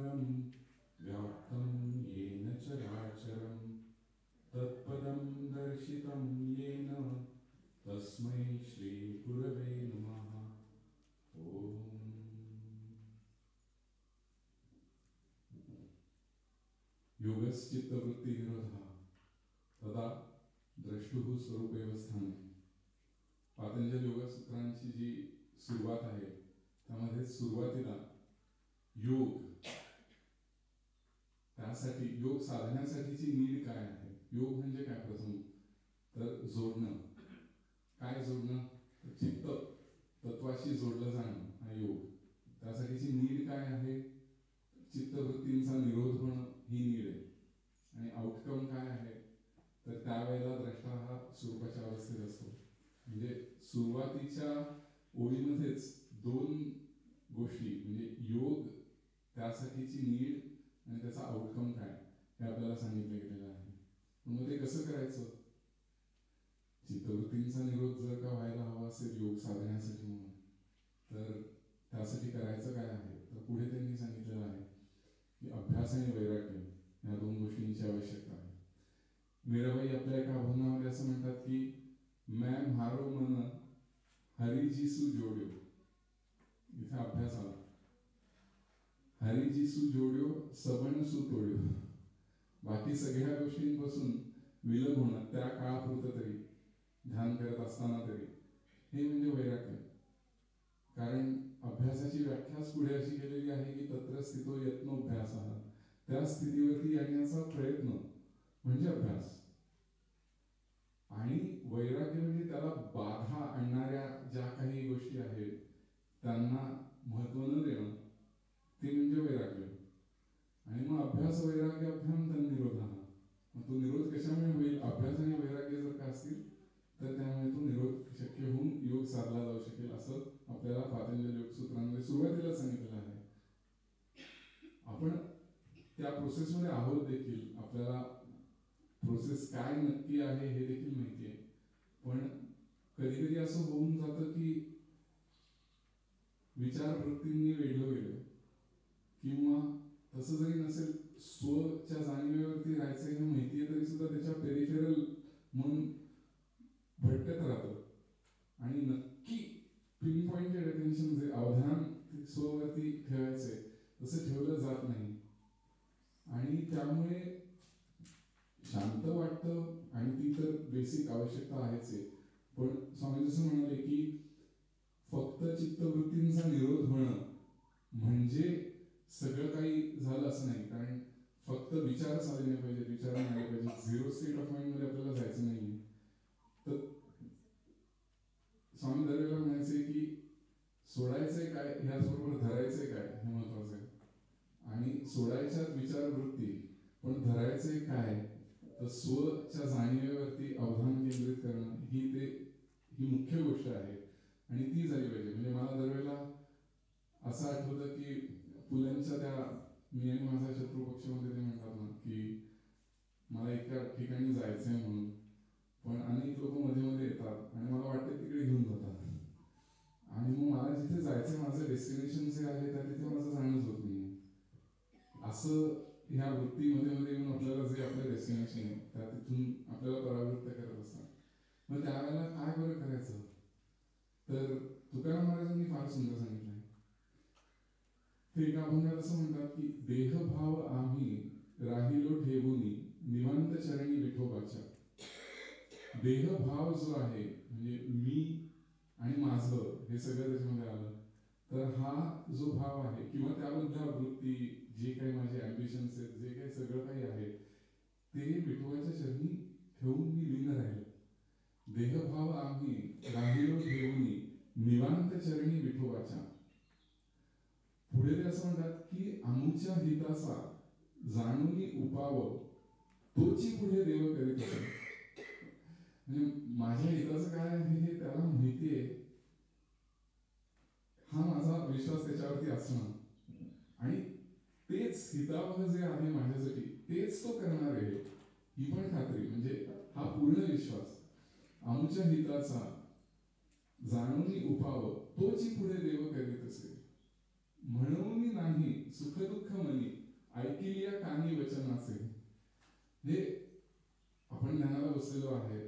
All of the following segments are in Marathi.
व्यापकं व्याप्तं येन चराचरं तत्पदं दर्शितं येन तस्मै श्रीगुरवे नमः। ओम। योगश्चित्तवृत्ति निरोधः तदा द्रष्टुः स्वरूपेव स्थाने। पातंजल योगसूत्रांची जी सुरुवात आहे त्यामध्ये सुरुवातीला योग, त्यासाठी योग साधण्यासाठीची नीड काय आहे, योग म्हणजे काय, प्रथम तर जोडणं, काय जोडणं, चित्त तत्वाशी जोडलं जाणं हा योग। त्यासाठीची नीड काय आहे, चित्तवृत्तींचा निरोध होणं ही नीड आहे। आणि आउटकम काय आहे तर त्यावेळेला द्रष्टा हा स्वरूपाच्या अवस्थेत असतो। म्हणजे सुरुवातीच्या ओळीमध्येच दोन गोष्टी म्हणजे योग, त्यासाठीची नीड आणि त्याचा आउटकम काय हे आपल्याला सांगितलं गेलेलं आहे। मग ते कसं करायचं, चित्तवृत्तींचा निरोध जर का व्हायला हवा असेल योग साधण्यासाठी म्हणून, तर त्यासाठी करायचं काय आहे तर पुढे त्यांनी सांगितलेलं आहे की अभ्यास आणि वैराग्य या दोन गोष्टींची आवश्यकता आहे। मीराबाई आपल्या एका अभंगामध्ये असं म्हणतात की मैं म्हारो मन हरिजीसु जोड्यो, इथे अभ्यास आला, हरिजीसु जोड्यो सबन सु तोड्यो, बाकी सगळ्या गोष्टींपासून विलग होणं त्या काळापुरतं तरी, ध्यान करत असताना तरी, हे म्हणजे वैराग्य। कारण अभ्यासाची व्याख्याच पुढे अशी केलेली आहे की तत्र स्थितो यत्नोभ्यासः, त्या स्थितीवरती येण्याचा प्रयत्न म्हणजे अभ्यास। आणि वैराग्य म्हणजे त्याला बाधा आणणाऱ्या ज्या काही गोष्टी आहेत त्यांना महत्त्व न देणं, ते म्हणजे वैराग्य। आणि मग अभ्यास वैराग्याभ्याम तन्निरोधः, मग तो निरोध कशामुळे होईल, अभ्यास आणि वैराग्य जर का असतील तर त्यामुळे तो निरोध शक्य होऊन योग साधला जाऊ शकेल, असं आपल्याला पातंजल योगसूत्रांमध्ये सुरुवातीला सांगितलेलं आहे। आपण त्या प्रोसेसमध्ये आहोत देखील, आपल्याला प्रोसेस काय नक्की आहे हे देखील माहिती आहे। पण कधी कधी असं होऊन जातं की विचारवृत्तींनी वेढलं गेलं, किंवा तसं जरी नसेल स्वच्या जाणीवेवरती राहायचं हे माहिती आहे तरी सुद्धा त्याच्या पेरिफेरल मन भटकत राहतं आणि नक्की पिन पॉइंटेड अटेन्शन जे अवधान स्ववरती ठेवायचंय तसं ठेवलं जात नाही। आणि त्यामुळे शांत वाटतं आणि ती तर बेसिक आवश्यकता आहेच आहे। पण स्वामी जसं म्हणाले की फक्त चित्तवृत्तींचा निरोध होणं म्हणजे सगळं काही झालं असं नाही। कारण फक्त विचारच आले नाही पाहिजे, विचार नाही आले पाहिजे, झिरो स्टेट ऑफ माइंड मध्ये आपल्याला जायचं नाही। तर स्वामी दरवेळेला म्हणायचे की सोडायचंय काय ह्याचबरोबर धरायचंय काय हे महत्वाचं आहे। आणि सोडायच्याच विचारवृत्ती, पण धरायचंय काय तर स्वच्या जाणीवेवरती अवधान केंद्रित करणं ही मुख्य गोष्ट आहे आणि ती झाली पाहिजे। म्हणजे मला दरवेळेला असं आठवतं की पुलंच्या त्या मी आणि माझा शत्रू पक्षामध्ये ते म्हणतात ना की मला एका ठिकाणी जायचंय म्हणून, पण अनेक लोक मध्ये मध्ये येतात आणि मला वाटतं तिकडे घेऊन जातात, आणि मग मला जिथे जायचंय माझं डेस्टिनेशन जे आहे त्या तिथे माझं जाणंच होत नाही। असं ह्या वृत्तीमध्ये मध्ये येऊन आपल्याला जे आपलं डेस्टिनेशन आहे त्या तिथून आपल्याला परावृत्त करत असतात। मग त्यावेळेला काय बरं करायचं तर तुकाराम महाराजांनी फार सुंदर सांगितलंय। ते एका अभंगात असं म्हणतात की देहभाव आम्ही राहिलो ठेवूनी निवांत चरणी विठोबाच्या। देहभाव जो आहे म्हणजे मी आणि माझं हे सगळं त्याच्यामध्ये आलं, तर हा जो भाव आहे किंवा त्याबद्दल वृत्ती, जे काही माझे ॲम्बिशन्स आहेत, जे काही सगळं काही आहे ते विठोबाच्या चरणी ठेवून मी लीन राहिलो। देहभाव आम्ही राहिलो ठेवूनी निवांत चरणी विठोबाच्या। पुढे ते असं म्हणतात की आमुच्या हिताचा जाणूनी उपाव तोची पुढे देव करीत असे। म्हणजे माझ्या हिताचं काय आहे हे त्याला माहिती आहे, हा माझा विश्वास त्याच्यावरती असणं, आणि तेच हितावह जे आहे माझ्यासाठी तेच तो करणार आहे ही पण खात्री, म्हणजे हा पूर्ण विश्वास। आमच्या हिताचा जाणूनी उपाव तोची पुढे देव करीत असे, म्हणून नाही सुख दुःख मनी हे आपण ध्यानाला बसलेलो आहे,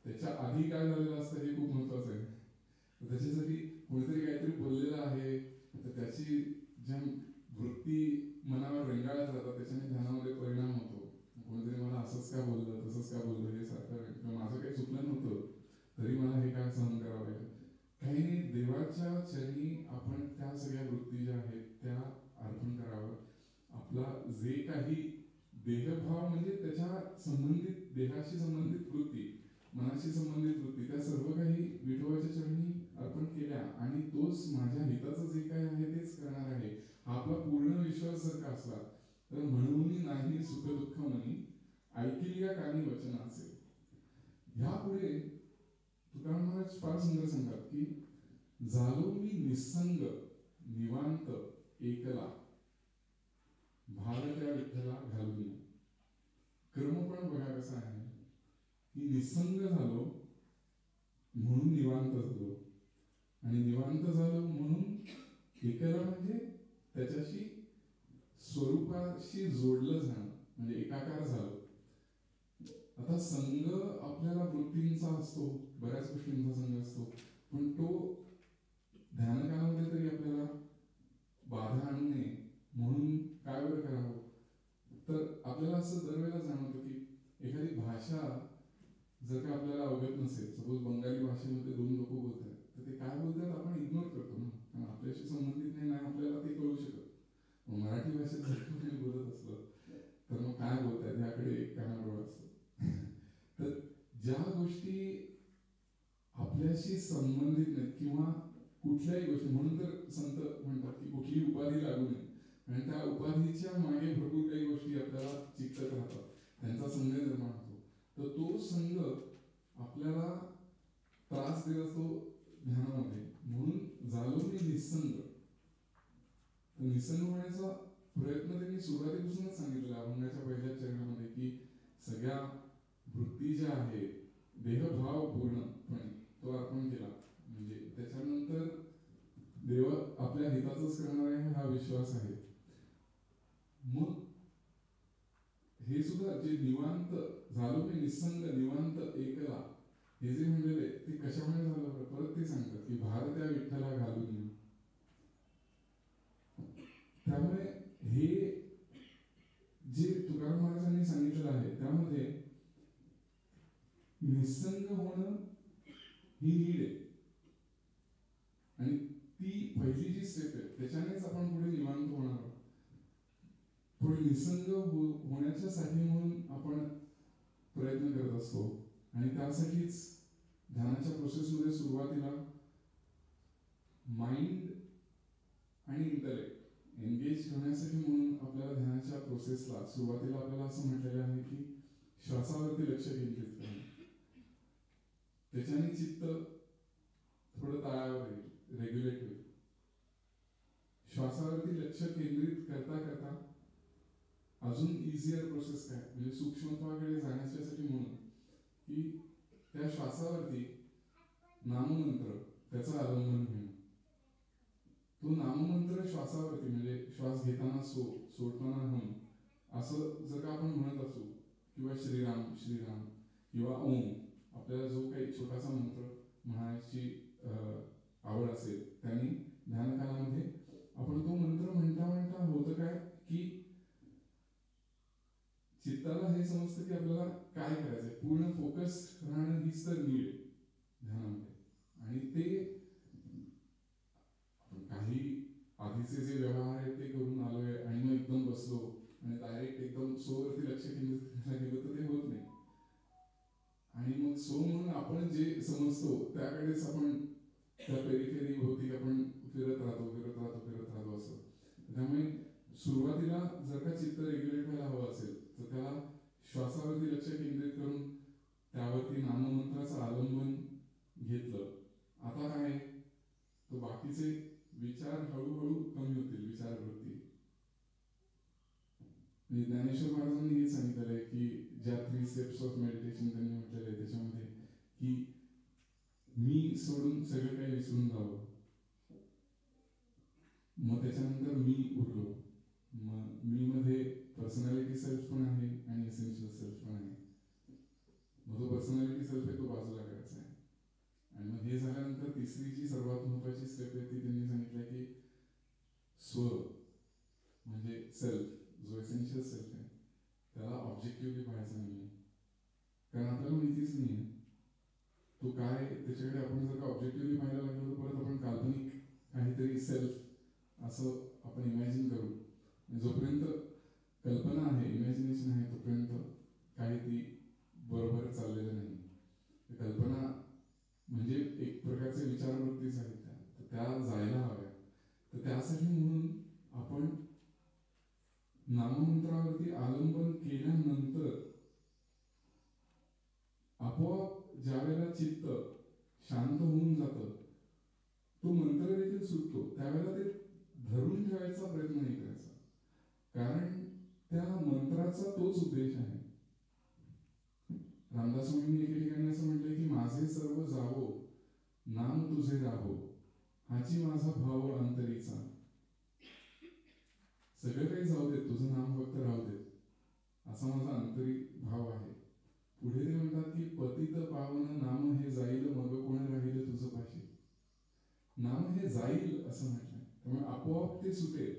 त्याच्या आधी काय झालेलं असतं हे खूप महत्वाचं आहे. तर त्याच्यासाठी कोणीतरी काहीतरी बोललेलं आहे, तर त्याची ज्या वृत्ती मनावर रेंगाळत राहतात त्याच्याने ध्यानामध्ये परिणाम होतो. कोणीतरी मला असंच का बोललं, तसंच का बोललं, हे सारखं माझं काही चुकलं नव्हतं तरी मला हे काय सहन करावं लागेल. काही नाही, देवाच्या चरणी आपण त्या सगळ्या वृत्ती ज्या आहेत त्या अर्पण करावं. आपला जे काही देहभाव म्हणजे त्याच्या संबंधित, देहाशी संबंधित वृत्ती, मनाशी संबंधित वृत्ती, त्या सर्व काही विठोबाच्या चरणी अर्पण केल्या आणि तोच माझ्या हिताचं जे काही आहे तेच करणार आहे हा आपला पूर्ण विश्वास जर का असला तर म्हणून नाही सुख दुःख मनी ऐकिल या कानी वचनाचे. ह्यापुढे तुकाराम महाराज फार सुंदर सांगतात की झालो मी निसंग निवांत एकला भार त्या विठ्ठला घालून. कर्म पण बघा कसं आहे की निसंग झालो म्हणून निवांत झालो, आणि निवांत झालो म्हणून एकला म्हणजे त्याच्याशी स्वरूपाशी जोडलं जाणं, म्हणजे एकाकार झालो. आता संघ आपल्याला वृत्तींचा असतो, बऱ्याच गोष्टींचा संघ असतो, पण तो ध्यानकालामध्ये तरी आपल्याला बाधा आणू नये म्हणून काय बरं करावं. तर आपल्याला असं दरवेळेला जाणवतं की एखादी भाषा जर का आपल्याला अवगत नसेल, सपोज बंगाली भाषेमध्ये दोन लोक बोलतात, तर ते काय बोलतात आपण इग्नोर करतो ना, कारण आपल्याशी संबंधित नाही, आपल्याला ते कळू शकत. मराठी भाषेत जर कोणी बोलत असलं तर मग काय बोलतात ह्याकडे कानाडोळा असतो. तर ज्या गोष्टी आपल्याशी संबंधित नाहीत किंवा कुठल्याही गोष्टी, म्हणून तर संत म्हणतात की कुठली उपाधी लागू नये, आणि त्या उपाधीच्या मागे भरपूर काही गोष्टी आपल्याला चिकटत राहतात, त्यांचा संघ निर्माण होतो. तर तो संघ आपल्याला त्रास देत असतो ध्यानामध्ये. म्हणून झालो मी निसंग. निसंग होण्याचा प्रयत्न त्यांनी सुरुवातीपासूनच सांगितलेला अभंगाच्या पहिल्या चरणामध्ये की सगळ्या वृत्ती ज्या आहेत, देहभाव पूर्णपणे तो अर्पण केला, म्हणजे त्याच्यानंतर देव आपल्या हिताचंच करणार आहे हा विश्वास आहे. मग हे सुद्धा जे निवांत झालो मी निसंग निवांत एकला, हे जे म्हणलेले ते कशामुळे झालं, परत ते सांगतात की भार त्या विठ्ठला घालून. त्यामुळे हे जे तुकाराम महाराजांनी सांगितलेलं आहे त्यामध्ये निसंग होणं ही नीड आहे, आणि ती पहिली जी स्टेप आहे त्याच्यानेच आपण पुढे निवांत होणार आहोत. पुढे निसंग होण्याच्या साठी म्हणून आपण प्रयत्न करत असतो, आणि त्यासाठीच ध्यानाच्या प्रोसेसमध्ये सुरुवातीला माइंड आणि इंटलेक्ट एंगेज ठेवण्यासाठी म्हणून आपल्याला ध्यानाच्या प्रोसेसला सुरुवातीला आपल्याला असं म्हटलेलं आहे की श्वासावरती लक्ष केंद्रित करणं, त्याच्याने चित्त थोडं तळावर येईल, रेग्युलेट होईल. श्वासावरती लक्ष केंद्रित करता करता अजून इझियर प्रोसेस काय, म्हणजे सूक्ष्मत्वाकडे जाण्यासाठी म्हणून की त्या श्वासावरती नाममंत्र त्याचा अवलंबन घेणं. तो नाममंत्र श्वासावरती म्हणजे श्वास घेताना सोडताना हम असं जर का आपण म्हणत असू, किंवा श्रीराम श्रीराम किंवा ओम, आपल्याला जो काही छोटासा मंत्र म्हणायची आवड असेल त्यांनी ध्यानकालामध्ये आपण तो मंत्र म्हणता म्हणता होतं काय की चित्ताला हे समजतं की आपल्याला काय करायचंय, पूर्ण फोकस राहणं हीच तर नीड आहे ध्यानामध्ये. आणि ते काही आधीचे जे व्यवहार आहेत ते करून आलोय आणि मग एकदम बसलो आणि डायरेक्ट एकदम सोवरती लक्ष केंद्रित करायला गेलो तर ते होत नाही. आणि मग सो म्हणून आपण जे समजतो त्याकडेच आपण त्या पेरिफेरी भोवती आपण फिरत राहतो असं. त्यामुळे सुरुवातीला जर का चित्त रेग्युलेट व्हायला हवं असेल तर त्याला श्वासावरती लक्ष केंद्रित करून त्यावरती नाममंत्राचं अवलंबन घेतलं. आता काय, तो बाकीचे विचार हळूहळू कमी होतील, विचारवृत्ती. ज्ञानेश्वर महाराजांनी हे सांगितलेलं आहे की ज्या 3 स्टेप्स ऑफ मेडिटेशन त्यांनी म्हटलेलं आहे त्याच्यामध्ये की मी सोडून सगळं काही विसरून जावं, मग त्याच्यानंतर मी उरलो, मग मी मध्ये पर्सनॅलिटी सेल्फ पण आहे आणि एसेन्शियल सेल्फ पण आहे. मग तो पर्सनॅलिटी सेल्फ आहे तो बाजूला करायचा आहे. आणि मग हे झाल्यानंतर तिसरी जी सर्वात महत्वाची स्टेप आहे ती त्यांनी सांगितलं की स्व म्हणजे सेल्फ जो एसेन्शियल सेल्फ आहे त्याला ऑब्जेक्टिव्हली पाहायचं नाही. कारण आपल्याला माहितीच नाही आहे तो काय, त्याच्याकडे आपण जर का ऑब्जेक्टिव्हली पाहायला लागलो तर परत आपण काल्पनिक काहीतरी सेल्फ असं आपण इमॅजिन करू. जोपर्यंत कल्पना आहे, इमॅजिनेशन आहे, तोपर्यंत काही ती बरोबर चाललेलं नाही. कल्पना म्हणजे एक प्रकारचे विचारवृत्तीच आहेत त्या जायला हव्या. तर त्यासाठी म्हणून आपण नाममंत्रावरती अवलंबन केल्यानंतर आपोआप ज्या वेळेला चित्त शांत होऊन जातं तो मंत्र देखील सुटतो. त्यावेळेला ते धरून ठेवायचा प्रयत्न नाही करायचा, कारण त्या मंत्राचा तोच उद्देश आहे. रामदास स्वामींनी एके ठिकाणी असं म्हटलंय की माझे सर्व जावो नाम तुझे राहो हाची माझा भाव अंतरीचा. सगळं काही जाऊ देत, तुझं नाम फक्त राहू देत असा माझा अंतरी भाव आहे. पुढे ते म्हणतात की पतित पावन नाम हे जाईल मग कोण राहील तुझं पाशी. नाम हे जाईल असं म्हटलंय, त्यामुळे आपोआप ते सुटेल.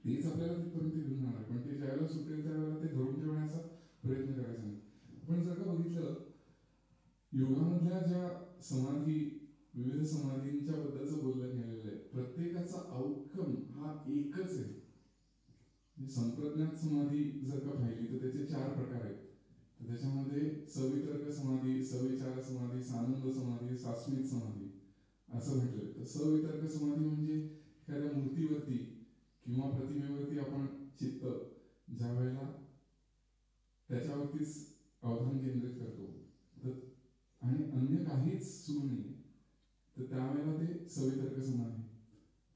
तेच आपल्याला तिथपर्यंत घेऊन जाणार, पण ते ज्यावेळेला सुटेल त्यावेळेला ते धरून ठेवण्याचा प्रयत्न करायचा नाही. पण जर का बघितलं योगामधल्या ज्या समाधी, विविध समाधींच्या बद्दलचं बोललं गेलेलं आहे, प्रत्येकाचा आउटकम हा एकच आहे. संप्रज्ञात समाधी जर का पाहिली तर त्याचे 4 प्रकार आहेत. तर त्याच्यामध्ये सवितर्क समाधी, सविचार समाधी, सानंद समाधी, सास्मित समाधी असं म्हटलं. तर सवितर्क समाधी म्हणजे एखाद्या मूर्तीवरती किंवा प्रतिमेवरती आपण चित्त ज्या वेळेला त्याच्यावरतीच अवधान केंद्रित करतो आणि अन्य काहीच सुरू नाही, तर त्यावेळेला ते सवितर्क समाधी.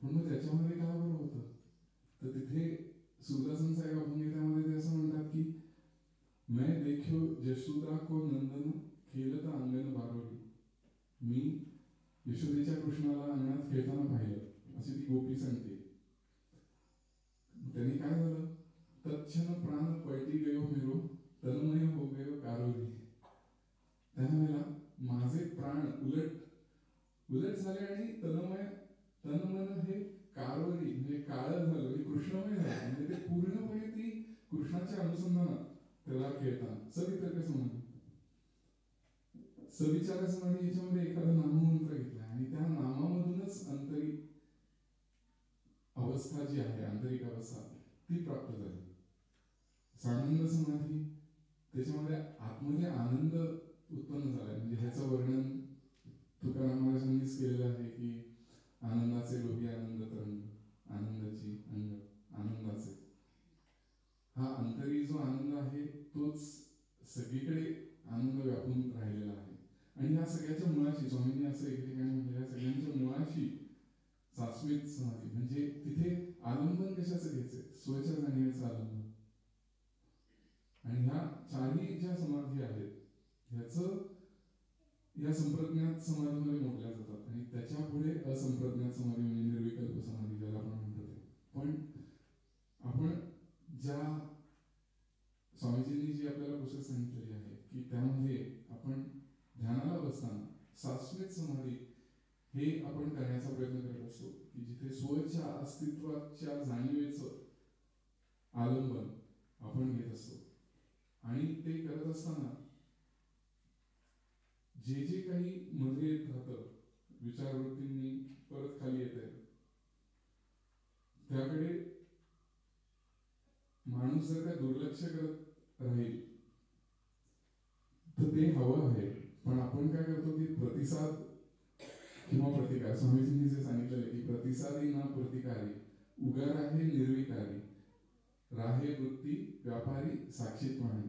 पण मग त्याच्यामध्ये काय बरं होतं, तर तिथे सूरदासांचा एक अभंग आहे, त्यामध्ये ते असं म्हणतात की मैं देखो यशोदा को नंदन खेळता अंगण बारोली. मी यशोदेच्या कृष्णाला अंगणात खेळताना पाहिलं अशी ती गोपी सांगते. त्यांनी काय झालं, तत्क्षण प्राण पलटी गयो मेरो तन्मय हो गयो कारोली. त्यावेळेला माझे प्राण उलट झाले आणि तनमन हे कारोली म्हणजे काळ झालं, हे कृष्णमय झालं. म्हणजे ते पूर्णपणे ती कृष्णाच्या अनुसंधानात त्याला खेळताना. सवितर्क समाधी, सविचार समाधी याच्यामध्ये एखादा नाममंत्र घेतला आणि त्या नामामधूनच आंतरिक अवस्था जी आहे, आंतरिक अवस्था ती प्राप्त झाली. सानंद समाधी, त्याच्यामध्ये आतमध्ये आनंद उत्पन्न झाला. म्हणजे ह्याचं वर्णन तुकाराम महाराजांनीच केलेलं आहे की आनंदाचे लोभी आनंद तरंग, आनंदाची अंग आनंदाचे. हा अंतरी जो आनंद आहे तोच सगळीकडे आनंद व्यापून राहिलेला आहे. आणि ह्या सगळ्याच्या मुळाशी, स्वामींनी असं एक ठिकाणी म्हटलं, ह्या सगळ्यांच्या मुळाशी सास्मित समाधी म्हणजे तिथे आलंबन कशाचं घ्यायचंय, स्वच्या जाणीवेचं आलंबन. आणि ह्या 4ही ज्या समाधी आहेत ह्याचं या संप्रज्ञात समाधीमध्ये मोडल्या जातात. आणि त्याच्या पुढे असंप्रज्ञात समाधी म्हणजे निर्विकल्प समाधी ज्याला आपण म्हणतो. पण आपण ज्या स्वामीजींनी जी आपल्याला प्रोसेस सांगितलेली आहे की त्यामध्ये आपण ध्यानाला बसताना सास्मित समाधी हे आपण करण्याचा प्रयत्न करत असतो, की जिथे स्वच्या अस्तित्वाच्या जाणीवेचं आलंबन आपण घेत असतो. आणि ते करत असताना जे जे काही मध्ये येत राहतं, विचारवृत्तींनी परत खाली येत आहे, त्याकडे माणूस जर का दुर्लक्ष करत राहील तर ते हवं आहे. पण आपण काय करतो की प्रतिसाद किंवा प्रतिकार, स्वामीजींनी जे सांगितलेलं की प्रतिसादी ना प्रतिकारी, उगार आहे निर्विकारी, राहे वृत्ती व्यापारी साक्षीत पाहणे.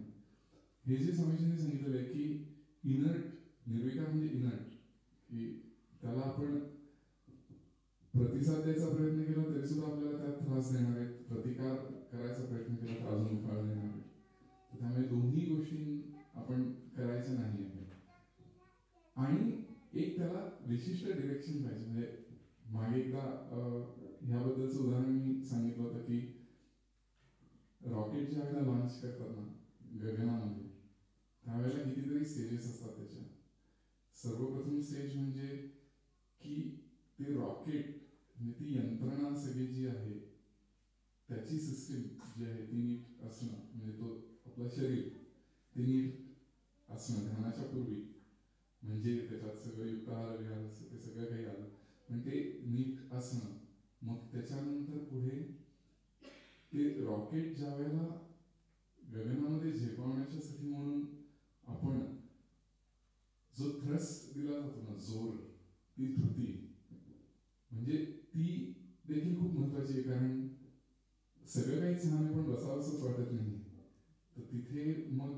हे जे स्वामीजींनी सांगितलेलं आहे की इनर्ट, निर्विकार म्हणजे इनर्ट, की त्याला आपण प्रतिसाद द्यायचा प्रयत्न केला तरी सुद्धा आपल्याला त्यात त्रास देणार आहेत, प्रतिकार करायचा प्रयत्न केला तर अजून उपाय देणार आहेत. त्यामुळे दोन्ही गोष्टी आपण करायच्या नाही आहे. आणि एक त्याला विशिष्ट डिरेक्शन पाहिजे. म्हणजे मागे एकदा ह्याबद्दलचं उदाहरण मी सांगितलं होतं की रॉकेट ज्या वेळेला लॉन्च करतात ना गगनामध्ये, त्यावेळेला कितीतरी स्टेजेस असतात त्याच्या. सर्वप्रथम स्टेज म्हणजे की ते रॉकेट म्हणजे ती यंत्रणा सगळी जी आहे त्याची सिस्टीम जी आहे ती नीट असणं, म्हणजे तो आपलं शरीर ते नीट असणं ध्यानाच्या पूर्वी, म्हणजे त्याच्यात सगळं युक्ताहार विहार ते सगळं काही आलं, पण ते नीट असणं. मग त्याच्यानंतर पुढे ते रॉकेट ज्या वेळेला गगनामध्ये झेपावण्याच्यासाठी म्हणून आपण जो थ्रस्ट दिला जातो ना, जोर, ती धृती, म्हणजे ती देखील खूप महत्वाची आहे. कारण सगळं काही छान आहे पण बसावंसंच वाटत नाही, तर तिथे मग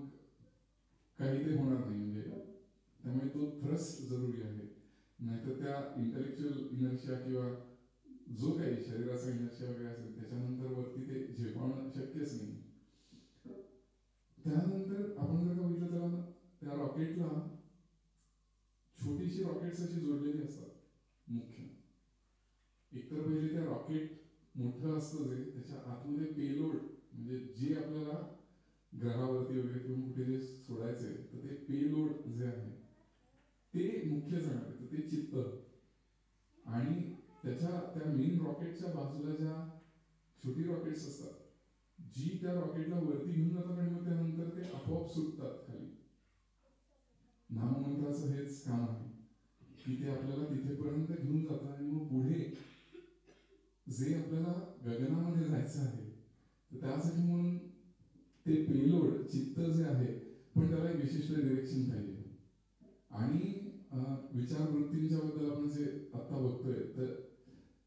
काही ते होणार नाही. म्हणजे त्यामुळे तो थ्रस्ट जरुरी आहे. नाहीतर त्या इंटेलेक्च्युअल इनर्शिया किंवा जो काही शरीराचा इनर्शिया वगैरे असेल त्याच्यानंतर वरती ते झेपावणं शक्यच नाही. त्यानंतर आपण जर का बघितलं त्याला त्या रॉकेटला छोटीशी रॉकेट्स अशी जोडलेली असतात मुख्य. एकतर पहिले त्या रॉकेट मोठं असतं जे त्याच्या आतमध्ये पेलोड, म्हणजे जे आपल्याला ग्रहावरती वगैरे किंवा कुठे जे सोडायचे, तर ते पेलोड जे आहे ते मुख्य जाणार आहे, तर ते चित्त. आणि त्या मेन रॉकेटच्या बाजूला ज्या छोटी रॉकेट्स असतात, जी त्या रॉकेटला वरती घेऊन जातात आणि मग त्यानंतर ते आपोआप सुटतात खाली. नाममंत्राचं हेच काम आहे की ते आपल्याला तिथेपर्यंत घेऊन जातात आणि मग पुढे जे आपल्याला गगनामध्ये जायचं आहे, तर त्यासाठी म्हणून ते पेलोड चित्त जे आहे, पण त्याला एक विशिष्ट डिरेक्शन पाहिजे. आणि विचारवृत्तींच्या बद्दल आपण जे आत्ता बघतोय, तर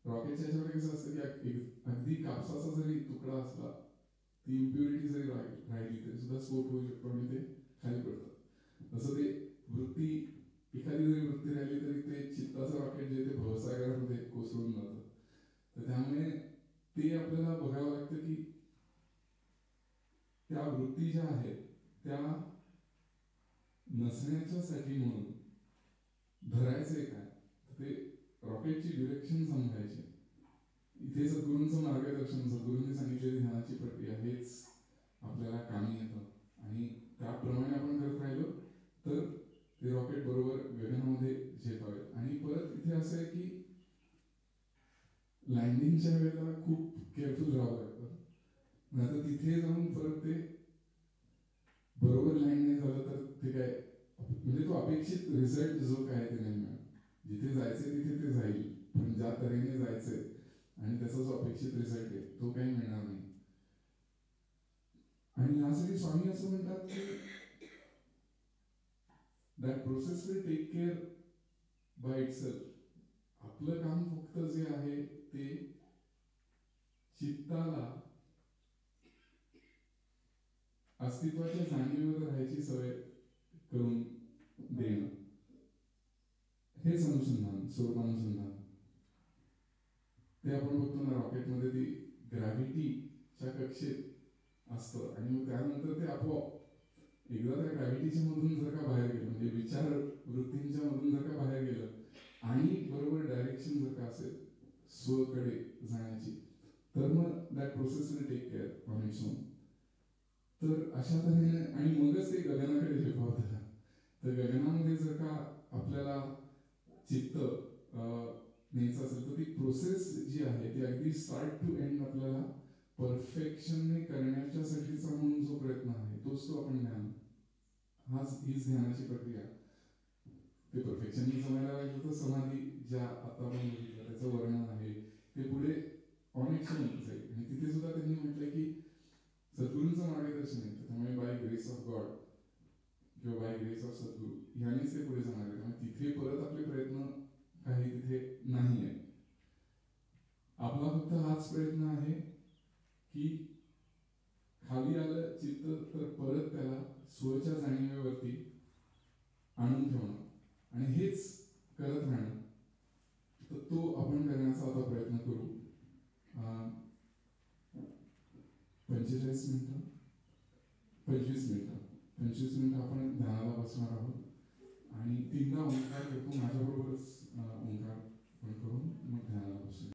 रॉकेटच्या ह्याच्यामध्ये कसं असतं की अगदी कापसाचा जरी तुकडा असला, ती इम्प्युरिटी जरी राहिली तरी सुद्धा स्फोट होऊ शकतो आणि ते खाली पडतं. तसं ते वृत्ती, एखादी जरी वृत्ती राहिली तरी ते चित्ताचं रॉकेट जे ते भवसागरामध्ये कोसळून जातं. तर त्यामुळे ते आपल्याला बघावं लागतं की त्या वृत्ती ज्या आहेत त्या नसण्याच्यासाठी म्हणून धरायचंय काय, ते रॉकेटची डिरेक्शन समजायची. इथे सद्गुरूंचं मार्गदर्शन, सद्गुरूंनी सांगितलेली ध्यानाची प्रक्रिया हेच आपल्याला कामी येतं. आणि त्याप्रमाणे आपण करत राहिलो तर ते रॉकेट बरोबर गगनामध्ये झेपावे. आणि परत इथे असं आहे की लँडिंगच्या वेळेला खूप केअरफुल राहावं लागतं, नाहीतर तिथे जाऊन परत ते बरोबर लँड नाही झालं तर ते काय, म्हणजे तो अपेक्षित रिझल्ट जो काय ते नाही मिळणार. जिथे जायचंय तिथे ते जाईल, पण ज्या तऱ्हेने जायचंय आणि त्याचा जो अपेक्षित रिझल्ट आहे तो काही मिळणार नाही. आणि यासाठी स्वामी असं म्हणतात की that process will take care by itself. आपलं काम फक्त जे आहे ते चित्ताला अस्तित्वाच्या जाणीवेवर राहायची सवय करून देणं, हेच अनुसंधान, स्वरूपानुसंधान. ते आपण बघतो ना रॉकेटमध्ये ती ग्रॅव्हिटीच्या कक्षेत असतं आणि मग त्यानंतर ते आपोआप एकदा त्या ग्रॅव्हिटीच्या मधून जर का बाहेर गेलं, म्हणजे विचार वृत्तींच्या मधून जर का बाहेर गेलं आणि बरोबर डायरेक्शन जर का असेल स्वकडे जाण्याची, तर मग that process will take care on its own. तर अशा तऱ्हेने आणि मगच ते गगनाकडे झेपावतं. तर गगनामध्ये जर का आपल्याला चित्त न्यायचं असेल तर ती प्रोसेस जी आहे ती अगदी स्टार्ट टू एंड आपल्याला परफेक्शनने करण्याच्यासाठीचा म्हणून जो प्रयत्न आहे तोच तो आपण ध्यान, हीच ध्यानाची प्रक्रिया. ते परफेक्शनने जमायला लागलं तर समाधी ज्या आता आपण बघितलं त्याचं वर्णन आहे ते पुढे ऑन इट्स ओन जाईल. आणि तिथे सुद्धा त्यांनी म्हटलं की सद्गुरूंचं मार्गदर्शन आहे, त्यामुळे बाय ग्रेस ऑफ गॉड किंवा बाय ग्रेस ऑफ सद्गुरू ह्यानेच ते पुढे जाणार आहे. त्यामुळे तिथे परत आपले प्रयत्न काही तिथे नाही आहे. आपला फक्त हाच प्रयत्न आहे की खाली आलं चित्त तर परत त्याला स्वच्या जाणीवेवरती आणून ठेवणं आणि हेच करत राहणं. तर तो आपण करण्याचा आता प्रयत्न करू. 25 मिनिटं आपण ध्यानाला बसणार आहोत आणि 3दा ओंकार करतो माझ्याबरोबरच.